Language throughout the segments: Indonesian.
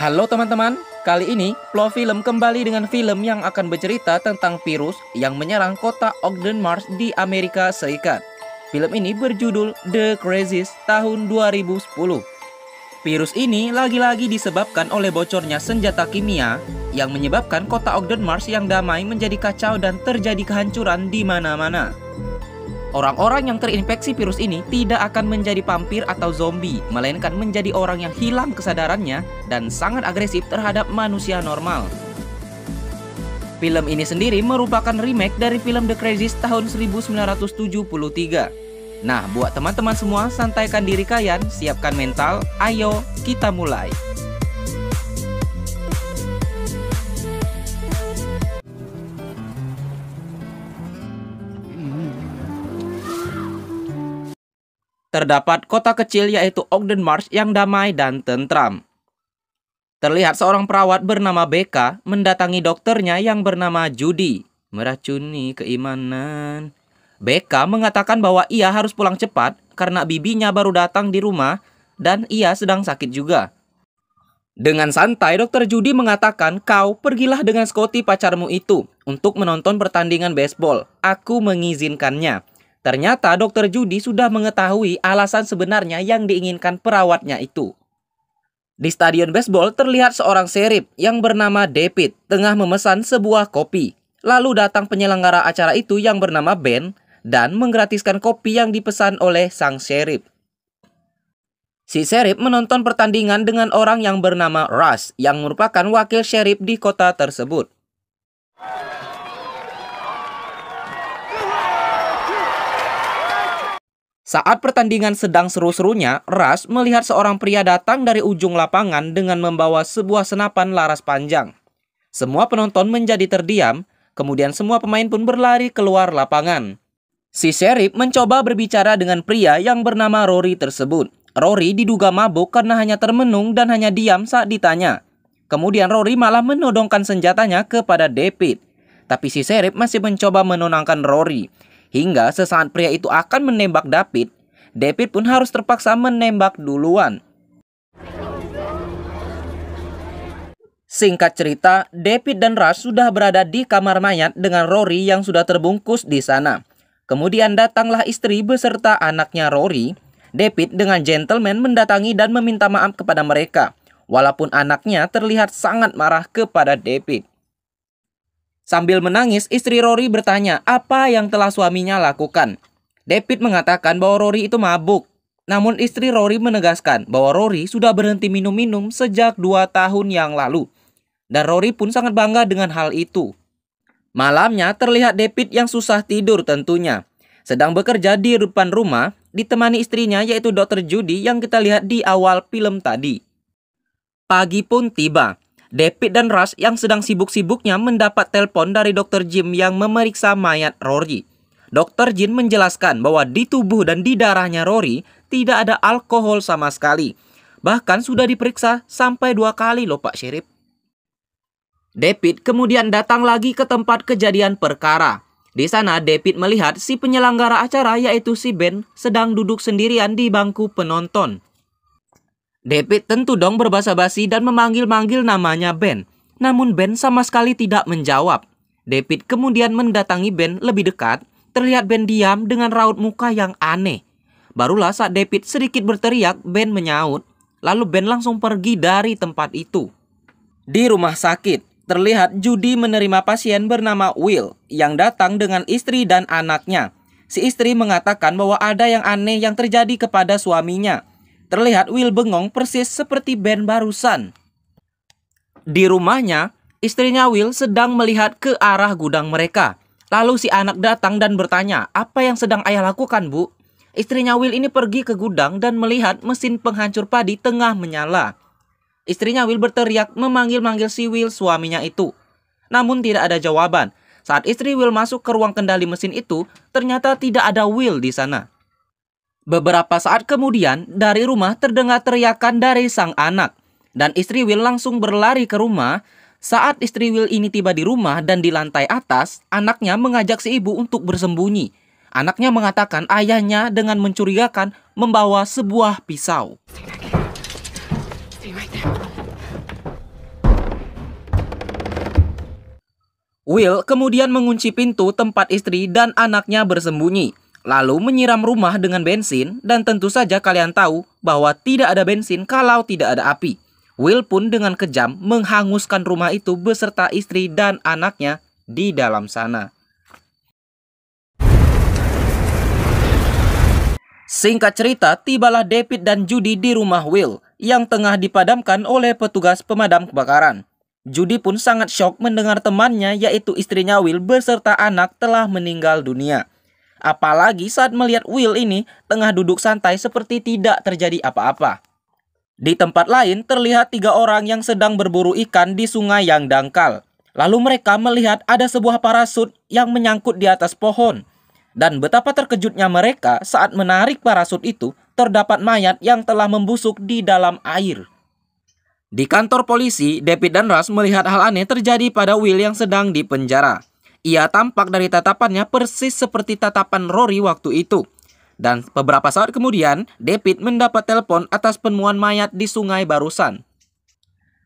Halo teman-teman, kali ini plot film kembali dengan film yang akan bercerita tentang virus yang menyerang kota Ogden Mars di Amerika Serikat. Film ini berjudul The Crisis tahun 2010. Virus ini lagi-lagi disebabkan oleh bocornya senjata kimia yang menyebabkan kota Ogden Mars yang damai menjadi kacau dan terjadi kehancuran di mana-mana. Orang-orang yang terinfeksi virus ini tidak akan menjadi vampir atau zombie, melainkan menjadi orang yang hilang kesadarannya dan sangat agresif terhadap manusia normal. Film ini sendiri merupakan remake dari film The Crisis tahun 1973. Nah, buat teman-teman semua, santaikan diri kalian, siapkan mental, ayo kita mulai. Terdapat kota kecil yaitu Ogden Mars yang damai dan tentram. Terlihat seorang perawat bernama Becca mendatangi dokternya yang bernama Judy. Meracuni keimanan. Becca mengatakan bahwa ia harus pulang cepat karena bibinya baru datang di rumah dan ia sedang sakit juga. Dengan santai, dokter Judy mengatakan, "Kau pergilah dengan Scotty pacarmu itu untuk menonton pertandingan baseball. Aku mengizinkannya." Ternyata dokter Judy sudah mengetahui alasan sebenarnya yang diinginkan perawatnya itu. Di stadion baseball terlihat seorang sheriff yang bernama David tengah memesan sebuah kopi. Lalu datang penyelenggara acara itu yang bernama Ben dan menggratiskan kopi yang dipesan oleh sang sheriff. Si sheriff menonton pertandingan dengan orang yang bernama Russ yang merupakan wakil sheriff di kota tersebut. Saat pertandingan sedang seru-serunya, Russ melihat seorang pria datang dari ujung lapangan dengan membawa sebuah senapan laras panjang. Semua penonton menjadi terdiam, kemudian semua pemain pun berlari keluar lapangan. Si sheriff mencoba berbicara dengan pria yang bernama Rory tersebut. Rory diduga mabuk karena hanya termenung dan hanya diam saat ditanya. Kemudian Rory malah menodongkan senjatanya kepada David. Tapi si sheriff masih mencoba menenangkan Rory. Hingga sesaat pria itu akan menembak David, David pun harus terpaksa menembak duluan. Singkat cerita, David dan Russ sudah berada di kamar mayat dengan Rory yang sudah terbungkus di sana. Kemudian datanglah istri beserta anaknya Rory. David dengan gentleman mendatangi dan meminta maaf kepada mereka, walaupun anaknya terlihat sangat marah kepada David. Sambil menangis, istri Rory bertanya apa yang telah suaminya lakukan. David mengatakan bahwa Rory itu mabuk. Namun istri Rory menegaskan bahwa Rory sudah berhenti minum-minum sejak 2 tahun yang lalu. Dan Rory pun sangat bangga dengan hal itu. Malamnya terlihat David yang susah tidur tentunya. Sedang bekerja di depan rumah, ditemani istrinya yaitu Dr. Judy yang kita lihat di awal film tadi. Pagi pun tiba. David dan Russ yang sedang sibuk-sibuknya mendapat telepon dari Dr. Jim yang memeriksa mayat Rory. Dr. Jim menjelaskan bahwa di tubuh dan di darahnya Rory tidak ada alkohol sama sekali. Bahkan sudah diperiksa sampai 2 kali loh Pak Sheriff. David kemudian datang lagi ke tempat kejadian perkara. Di sana David melihat si penyelenggara acara yaitu si Ben sedang duduk sendirian di bangku penonton. David tentu dong berbasa-basi dan memanggil-manggil namanya Ben. Namun Ben sama sekali tidak menjawab. David kemudian mendatangi Ben lebih dekat. Terlihat Ben diam dengan raut muka yang aneh. Barulah saat David sedikit berteriak, Ben menyaut. Lalu Ben langsung pergi dari tempat itu. Di rumah sakit, terlihat Judy menerima pasien bernama Will yang datang dengan istri dan anaknya. Si istri mengatakan bahwa ada yang aneh yang terjadi kepada suaminya. Terlihat Will bengong persis seperti Ben barusan. Di rumahnya, istrinya Will sedang melihat ke arah gudang mereka. Lalu si anak datang dan bertanya, "Apa yang sedang ayah lakukan, Bu?" Istrinya Will ini pergi ke gudang dan melihat mesin penghancur padi tengah menyala. Istrinya Will berteriak memanggil-manggil si Will suaminya itu. Namun tidak ada jawaban. Saat istri Will masuk ke ruang kendali mesin itu, ternyata tidak ada Will di sana. Beberapa saat kemudian, dari rumah terdengar teriakan dari sang anak. Dan istri Will langsung berlari ke rumah. Saat istri Will ini tiba di rumah dan di lantai atas, anaknya mengajak si ibu untuk bersembunyi. Anaknya mengatakan ayahnya dengan mencurigakan membawa sebuah pisau. Will kemudian mengunci pintu tempat istri dan anaknya bersembunyi, lalu menyiram rumah dengan bensin, dan tentu saja kalian tahu bahwa tidak ada bensin kalau tidak ada api. Will pun dengan kejam menghanguskan rumah itu beserta istri dan anaknya di dalam sana. Singkat cerita, tibalah David dan Judy di rumah Will yang tengah dipadamkan oleh petugas pemadam kebakaran. Judy pun sangat syok mendengar temannya, yaitu istrinya Will beserta anak, telah meninggal dunia. Apalagi saat melihat Will ini tengah duduk santai seperti tidak terjadi apa-apa. Di tempat lain terlihat 3 orang yang sedang berburu ikan di sungai yang dangkal. Lalu mereka melihat ada sebuah parasut yang menyangkut di atas pohon. Dan betapa terkejutnya mereka saat menarik parasut itu, terdapat mayat yang telah membusuk di dalam air. Di kantor polisi, David dan Russ melihat hal aneh terjadi pada Will yang sedang dipenjara. Ia tampak dari tatapannya persis seperti tatapan Rory waktu itu. Dan beberapa saat kemudian, David mendapat telepon atas penemuan mayat di sungai barusan.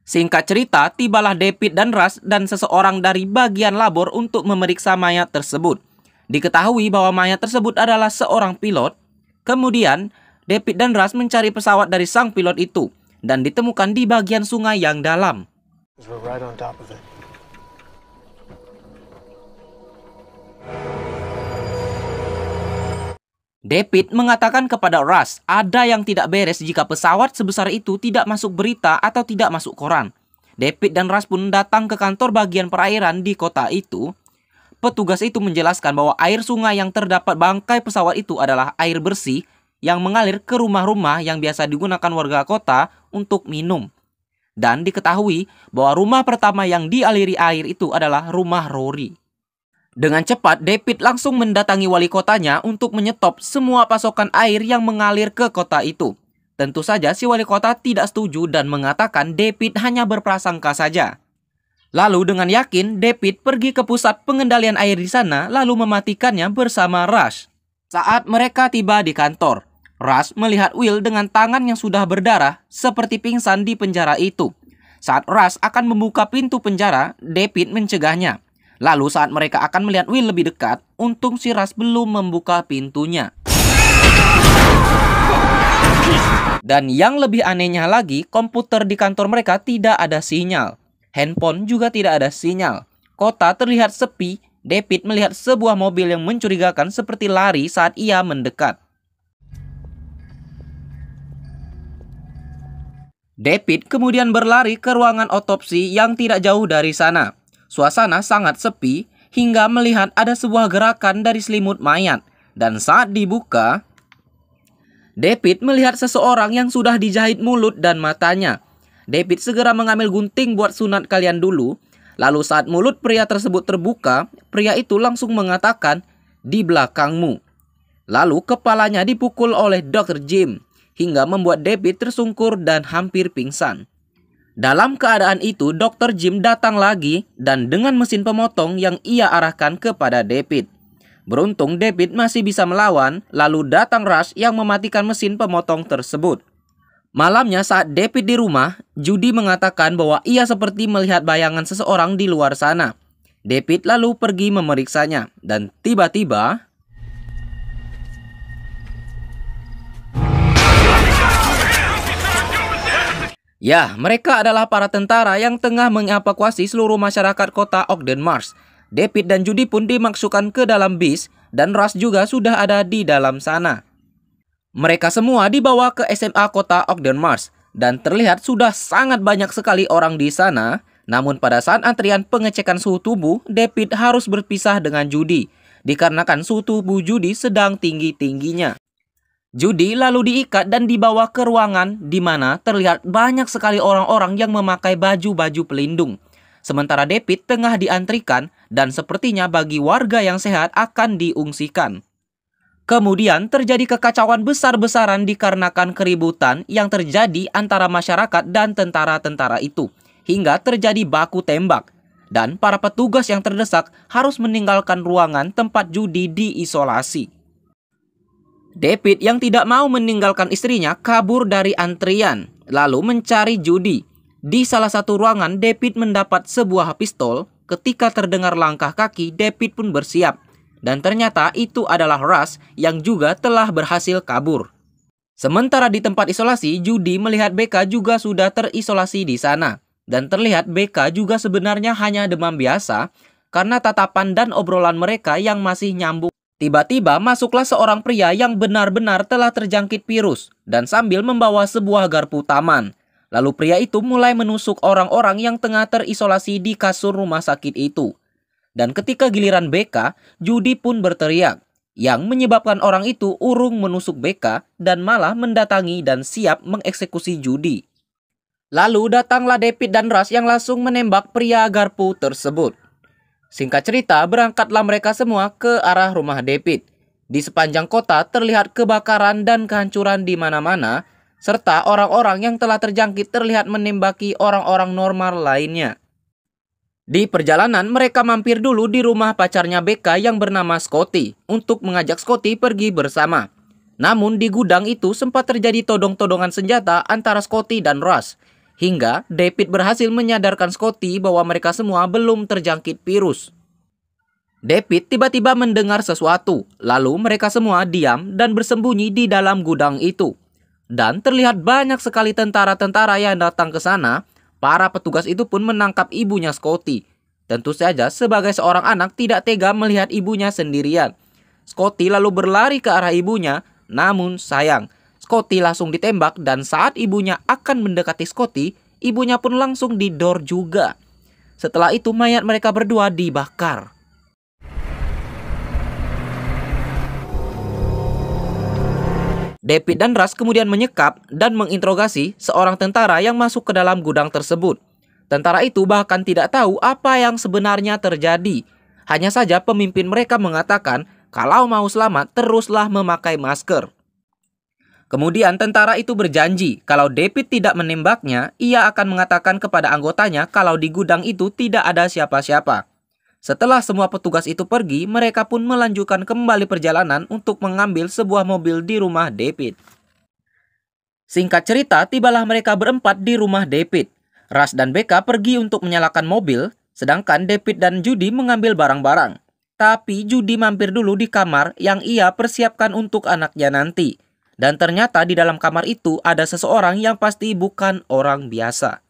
Singkat cerita, tibalah David dan Russ dan seseorang dari bagian labor untuk memeriksa mayat tersebut. Diketahui bahwa mayat tersebut adalah seorang pilot. Kemudian, David dan Russ mencari pesawat dari sang pilot itu dan ditemukan di bagian sungai yang dalam. David mengatakan kepada Russ ada yang tidak beres jika pesawat sebesar itu tidak masuk berita atau tidak masuk koran. David dan Russ pun datang ke kantor bagian perairan di kota itu. Petugas itu menjelaskan bahwa air sungai yang terdapat bangkai pesawat itu adalah air bersih yang mengalir ke rumah-rumah yang biasa digunakan warga kota untuk minum. Dan diketahui bahwa rumah pertama yang dialiri air itu adalah rumah Rory. Dengan cepat, David langsung mendatangi wali kotanya untuk menyetop semua pasokan air yang mengalir ke kota itu. Tentu saja si wali kota tidak setuju dan mengatakan David hanya berprasangka saja. Lalu dengan yakin, David pergi ke pusat pengendalian air di sana lalu mematikannya bersama Russ. Saat mereka tiba di kantor, Russ melihat Will dengan tangan yang sudah berdarah seperti pingsan di penjara itu. Saat Russ akan membuka pintu penjara, David mencegahnya. Lalu saat mereka akan melihat Will lebih dekat, untung si Russ belum membuka pintunya. Dan yang lebih anehnya lagi, komputer di kantor mereka tidak ada sinyal. Handphone juga tidak ada sinyal. Kota terlihat sepi. David melihat sebuah mobil yang mencurigakan seperti lari saat ia mendekat. David kemudian berlari ke ruangan otopsi yang tidak jauh dari sana. Suasana sangat sepi hingga melihat ada sebuah gerakan dari selimut mayat. Dan saat dibuka, David melihat seseorang yang sudah dijahit mulut dan matanya. David segera mengambil gunting buat sunat kalian dulu. Lalu saat mulut pria tersebut terbuka, pria itu langsung mengatakan, "Di belakangmu." Lalu kepalanya dipukul oleh Dr. Jim hingga membuat David tersungkur dan hampir pingsan. Dalam keadaan itu, Dr. Jim datang lagi dan dengan mesin pemotong yang ia arahkan kepada David. Beruntung David masih bisa melawan, lalu datang Russ yang mematikan mesin pemotong tersebut. Malamnya saat David di rumah, Judy mengatakan bahwa ia seperti melihat bayangan seseorang di luar sana. David lalu pergi memeriksanya dan tiba-tiba ya, mereka adalah para tentara yang tengah mengevakuasi seluruh masyarakat kota Ogden Mars. David dan Judy pun dimasukkan ke dalam bis dan Russ juga sudah ada di dalam sana. Mereka semua dibawa ke SMA kota Ogden Mars dan terlihat sudah sangat banyak sekali orang di sana. Namun pada saat antrian pengecekan suhu tubuh, David harus berpisah dengan Judy dikarenakan suhu tubuh Judy sedang tinggi-tingginya. Judy lalu diikat dan dibawa ke ruangan di mana terlihat banyak sekali orang-orang yang memakai baju-baju pelindung. Sementara David tengah diantrikan dan sepertinya bagi warga yang sehat akan diungsikan. Kemudian terjadi kekacauan besar-besaran dikarenakan keributan yang terjadi antara masyarakat dan tentara-tentara itu. Hingga terjadi baku tembak. Dan para petugas yang terdesak harus meninggalkan ruangan tempat Judy diisolasi. David yang tidak mau meninggalkan istrinya kabur dari antrian. lalu mencari judi. Di salah satu ruangan, David mendapat sebuah pistol. Ketika terdengar langkah kaki, David pun bersiap. Dan ternyata itu adalah Russ yang juga telah berhasil kabur. Sementara di tempat isolasi, Judy melihat Becca juga sudah terisolasi di sana. Dan terlihat Becca juga sebenarnya hanya demam biasa karena tatapan dan obrolan mereka yang masih nyambung. Tiba-tiba masuklah seorang pria yang benar-benar telah terjangkit virus dan sambil membawa sebuah garpu taman. Lalu pria itu mulai menusuk orang-orang yang tengah terisolasi di kasur rumah sakit itu. Dan ketika giliran Becca, Judy pun berteriak, yang menyebabkan orang itu urung menusuk Becca dan malah mendatangi dan siap mengeksekusi Judy. Lalu datanglah David dan Russ yang langsung menembak pria garpu tersebut. Singkat cerita, berangkatlah mereka semua ke arah rumah David. Di sepanjang kota terlihat kebakaran dan kehancuran di mana-mana, serta orang-orang yang telah terjangkit terlihat menembaki orang-orang normal lainnya. Di perjalanan, mereka mampir dulu di rumah pacarnya Becca yang bernama Scotty untuk mengajak Scotty pergi bersama. Namun di gudang itu sempat terjadi todong-todongan senjata antara Scotty dan Russ, hingga David berhasil menyadarkan Scotty bahwa mereka semua belum terjangkit virus. David tiba-tiba mendengar sesuatu, lalu mereka semua diam dan bersembunyi di dalam gudang itu. Dan terlihat banyak sekali tentara-tentara yang datang ke sana. Para petugas itu pun menangkap ibunya Scotty. Tentu saja sebagai seorang anak tidak tega melihat ibunya sendirian. Scotty lalu berlari ke arah ibunya, namun sayang, Scotty langsung ditembak dan saat ibunya akan mendekati Scotty, ibunya pun langsung didor juga. Setelah itu mayat mereka berdua dibakar. David dan Russ kemudian menyekap dan menginterogasi seorang tentara yang masuk ke dalam gudang tersebut. Tentara itu bahkan tidak tahu apa yang sebenarnya terjadi. Hanya saja pemimpin mereka mengatakan kalau mau selamat teruslah memakai masker. Kemudian tentara itu berjanji kalau David tidak menembaknya, ia akan mengatakan kepada anggotanya kalau di gudang itu tidak ada siapa-siapa. Setelah semua petugas itu pergi, mereka pun melanjutkan kembali perjalanan untuk mengambil sebuah mobil di rumah David. Singkat cerita, tibalah mereka berempat di rumah David. Russ dan Becca pergi untuk menyalakan mobil, sedangkan David dan Judy mengambil barang-barang. Tapi Judy mampir dulu di kamar yang ia persiapkan untuk anaknya nanti. Dan ternyata di dalam kamar itu ada seseorang yang pasti bukan orang biasa.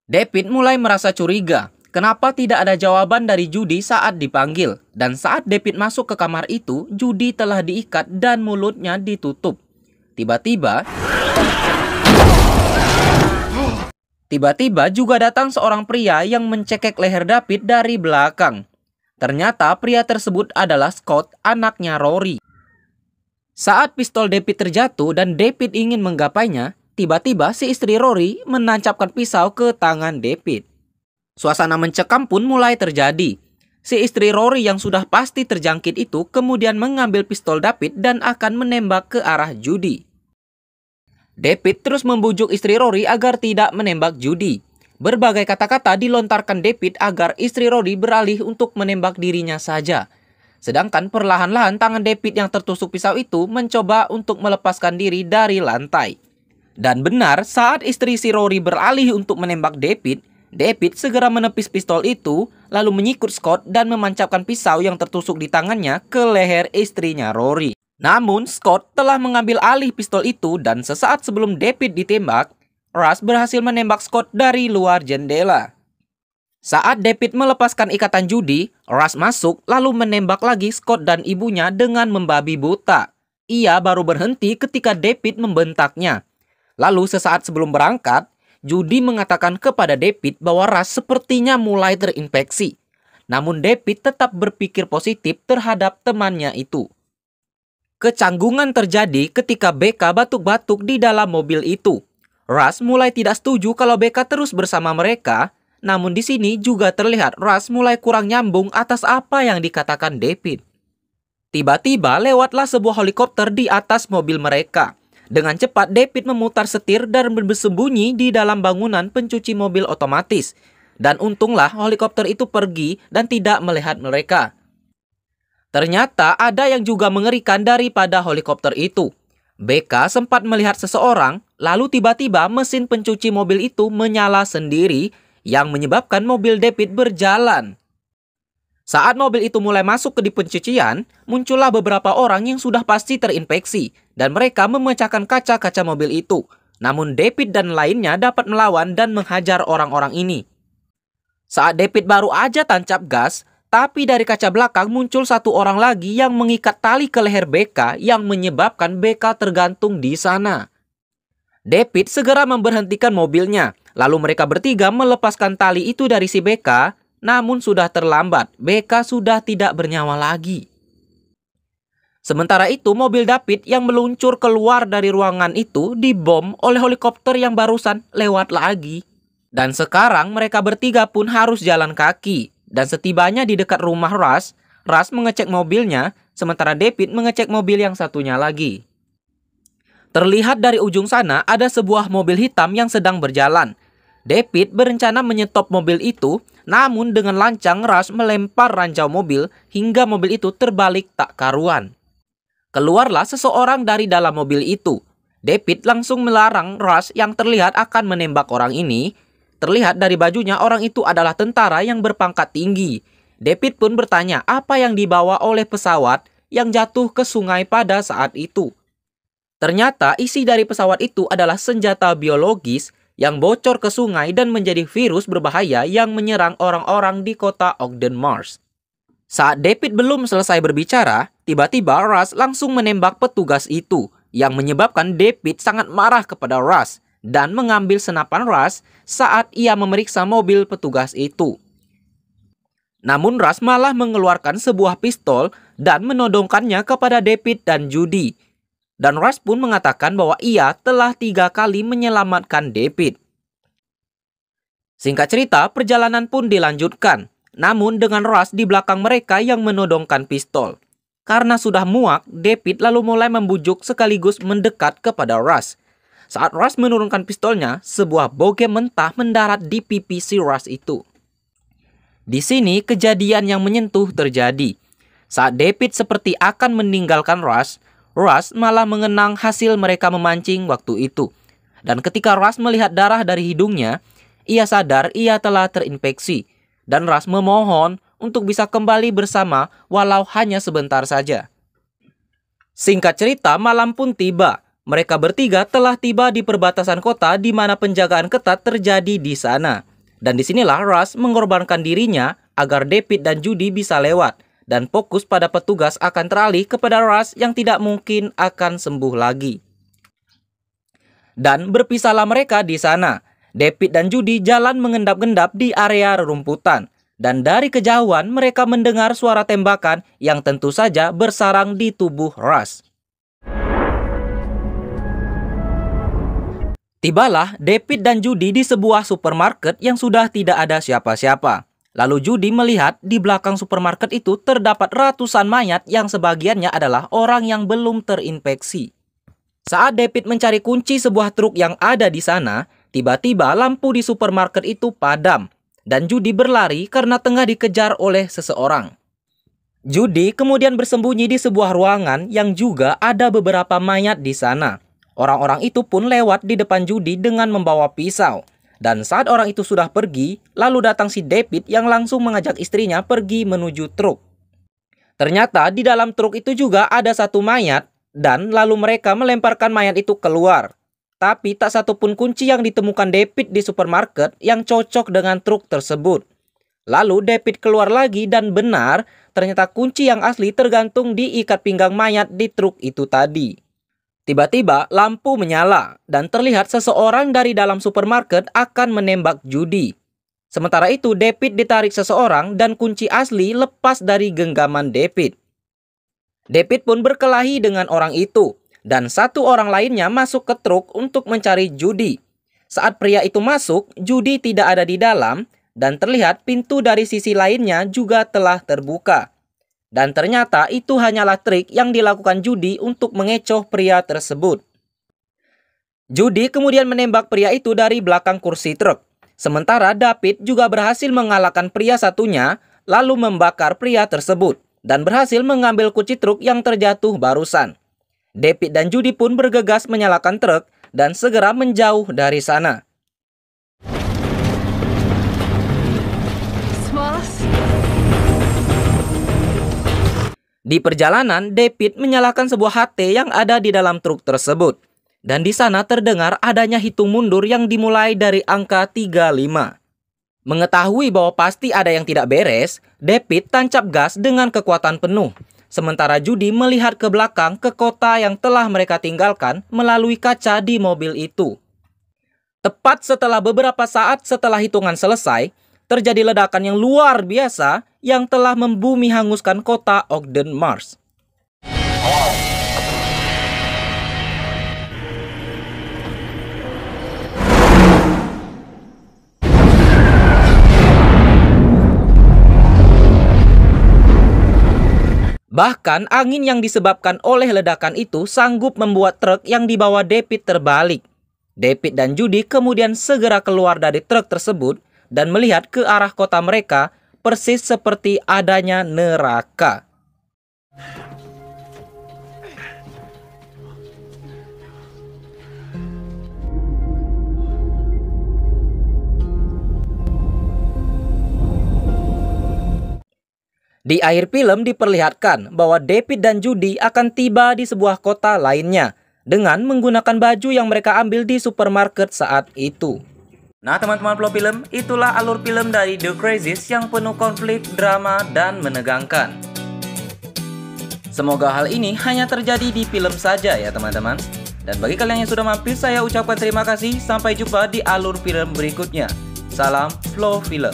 David mulai merasa curiga. Kenapa tidak ada jawaban dari Judy saat dipanggil? Dan saat David masuk ke kamar itu, Judy telah diikat dan mulutnya ditutup. Tiba-tiba juga datang seorang pria yang mencekek leher David dari belakang. Ternyata pria tersebut adalah Scott, anaknya Rory. Saat pistol David terjatuh dan David ingin menggapainya, tiba-tiba si istri Rory menancapkan pisau ke tangan David. Suasana mencekam pun mulai terjadi. Si istri Rory yang sudah pasti terjangkit itu kemudian mengambil pistol David dan akan menembak ke arah Judy. David terus membujuk istri Rory agar tidak menembak Judy. Berbagai kata-kata dilontarkan David agar istri Rory beralih untuk menembak dirinya saja. Sedangkan perlahan-lahan tangan David yang tertusuk pisau itu mencoba untuk melepaskan diri dari lantai. Dan benar, saat istri si Rory beralih untuk menembak David segera menepis pistol itu, lalu menyikut Scott dan menancapkan pisau yang tertusuk di tangannya ke leher istrinya Rory. Namun, Scott telah mengambil alih pistol itu dan sesaat sebelum David ditembak, Russ berhasil menembak Scott dari luar jendela. Saat David melepaskan ikatan Judy, Russ masuk lalu menembak lagi Scott dan ibunya dengan membabi buta. Ia baru berhenti ketika David membentaknya. Lalu sesaat sebelum berangkat, Judy mengatakan kepada David bahwa Russ sepertinya mulai terinfeksi. Namun David tetap berpikir positif terhadap temannya itu. Kecanggungan terjadi ketika Becca batuk-batuk di dalam mobil itu. Russ mulai tidak setuju kalau Becca terus bersama mereka. Namun di sini juga terlihat Russ mulai kurang nyambung atas apa yang dikatakan David. Tiba-tiba lewatlah sebuah helikopter di atas mobil mereka. Dengan cepat David memutar setir dan bersembunyi di dalam bangunan pencuci mobil otomatis. Dan untunglah helikopter itu pergi dan tidak melihat mereka. Ternyata ada yang juga mengerikan daripada helikopter itu. BK sempat melihat seseorang, lalu tiba-tiba mesin pencuci mobil itu menyala sendiri yang menyebabkan mobil David berjalan. Saat mobil itu mulai masuk ke di pencucian, muncullah beberapa orang yang sudah pasti terinfeksi dan mereka memecahkan kaca-kaca mobil itu. Namun David dan lainnya dapat melawan dan menghajar orang-orang ini. Saat David baru aja tancap gas, tapi dari kaca belakang muncul satu orang lagi yang mengikat tali ke leher BK yang menyebabkan BK tergantung di sana. David segera memberhentikan mobilnya, lalu mereka bertiga melepaskan tali itu dari si BK, namun sudah terlambat, BK sudah tidak bernyawa lagi. Sementara itu mobil David yang meluncur keluar dari ruangan itu dibom oleh helikopter yang barusan lewat lagi. Dan sekarang mereka bertiga pun harus jalan kaki. Dan setibanya di dekat rumah Russ mengecek mobilnya, sementara David mengecek mobil yang satunya lagi. Terlihat dari ujung sana ada sebuah mobil hitam yang sedang berjalan. David berencana menyetop mobil itu, namun dengan lancang Russ melempar ranjau mobil hingga mobil itu terbalik tak karuan. Keluarlah seseorang dari dalam mobil itu. David langsung melarang Russ yang terlihat akan menembak orang ini. Terlihat dari bajunya orang itu adalah tentara yang berpangkat tinggi. David pun bertanya apa yang dibawa oleh pesawat yang jatuh ke sungai pada saat itu. Ternyata isi dari pesawat itu adalah senjata biologis yang bocor ke sungai dan menjadi virus berbahaya yang menyerang orang-orang di kota Ogden Mars. Saat David belum selesai berbicara, tiba-tiba Russ langsung menembak petugas itu yang menyebabkan David sangat marah kepada Russ dan mengambil senapan Russ saat ia memeriksa mobil petugas itu. Namun Russ malah mengeluarkan sebuah pistol dan menodongkannya kepada David dan Judy. Dan Russ pun mengatakan bahwa ia telah 3 kali menyelamatkan David. Singkat cerita, perjalanan pun dilanjutkan. Namun dengan Russ di belakang mereka yang menodongkan pistol. Karena sudah muak, David lalu mulai membujuk sekaligus mendekat kepada Russ. Saat Russ menurunkan pistolnya, sebuah bogem mentah mendarat di pipi si Russ itu. Di sini kejadian yang menyentuh terjadi. Saat David seperti akan meninggalkan Russ malah mengenang hasil mereka memancing waktu itu. Dan ketika Russ melihat darah dari hidungnya, ia sadar ia telah terinfeksi. Dan Russ memohon untuk bisa kembali bersama walau hanya sebentar saja. Singkat cerita, malam pun tiba. Mereka bertiga telah tiba di perbatasan kota di mana penjagaan ketat terjadi di sana. Dan disinilah Russ mengorbankan dirinya agar David dan Judy bisa lewat. Dan fokus pada petugas akan teralih kepada Russ yang tidak mungkin akan sembuh lagi. Dan berpisahlah mereka di sana. David dan Judy jalan mengendap-endap di area rerumputan. Dan dari kejauhan mereka mendengar suara tembakan yang tentu saja bersarang di tubuh Russ. Tibalah David dan Judy di sebuah supermarket yang sudah tidak ada siapa-siapa. Lalu Judy melihat di belakang supermarket itu terdapat ratusan mayat yang sebagiannya adalah orang yang belum terinfeksi. Saat David mencari kunci sebuah truk yang ada di sana, tiba-tiba lampu di supermarket itu padam. Dan Judy berlari karena tengah dikejar oleh seseorang. Judy kemudian bersembunyi di sebuah ruangan yang juga ada beberapa mayat di sana. Orang-orang itu pun lewat di depan Judy dengan membawa pisau. Dan saat orang itu sudah pergi, lalu datang si David yang langsung mengajak istrinya pergi menuju truk. Ternyata di dalam truk itu juga ada satu mayat, dan lalu mereka melemparkan mayat itu keluar. Tapi tak satupun kunci yang ditemukan David di supermarket yang cocok dengan truk tersebut. Lalu David keluar lagi dan benar, ternyata kunci yang asli tergantung di ikat pinggang mayat di truk itu tadi. Tiba-tiba lampu menyala dan terlihat seseorang dari dalam supermarket akan menembak Judy. Sementara itu David ditarik seseorang dan kunci asli lepas dari genggaman David. David pun berkelahi dengan orang itu dan satu orang lainnya masuk ke truk untuk mencari Judy. Saat pria itu masuk, Judy tidak ada di dalam dan terlihat pintu dari sisi lainnya juga telah terbuka. Dan ternyata itu hanyalah trik yang dilakukan Judy untuk mengecoh pria tersebut. Judy kemudian menembak pria itu dari belakang kursi truk. Sementara David juga berhasil mengalahkan pria satunya, lalu membakar pria tersebut. Dan berhasil mengambil kunci truk yang terjatuh barusan. David dan Judy pun bergegas menyalakan truk dan segera menjauh dari sana. Di perjalanan, David menyalakan sebuah HT yang ada di dalam truk tersebut. Dan di sana terdengar adanya hitung mundur yang dimulai dari angka 35. Mengetahui bahwa pasti ada yang tidak beres, David tancap gas dengan kekuatan penuh. Sementara Judy melihat ke belakang ke kota yang telah mereka tinggalkan melalui kaca di mobil itu. Tepat setelah beberapa saat setelah hitungan selesai, terjadi ledakan yang luar biasa yang telah membumi hanguskan kota Ogden, Mars. Bahkan angin yang disebabkan oleh ledakan itu sanggup membuat truk yang dibawa David terbalik. David dan Judy kemudian segera keluar dari truk tersebut dan melihat ke arah kota mereka persis seperti adanya neraka. Di akhir film diperlihatkan bahwa David dan Judy akan tiba di sebuah kota lainnya dengan menggunakan baju yang mereka ambil di supermarket saat itu. Nah teman-teman Flow Film, itulah alur film dari The Crazies yang penuh konflik, drama, dan menegangkan. Semoga hal ini hanya terjadi di film saja ya teman-teman. Dan bagi kalian yang sudah mampir, saya ucapkan terima kasih. Sampai jumpa di alur film berikutnya. Salam Flow Film.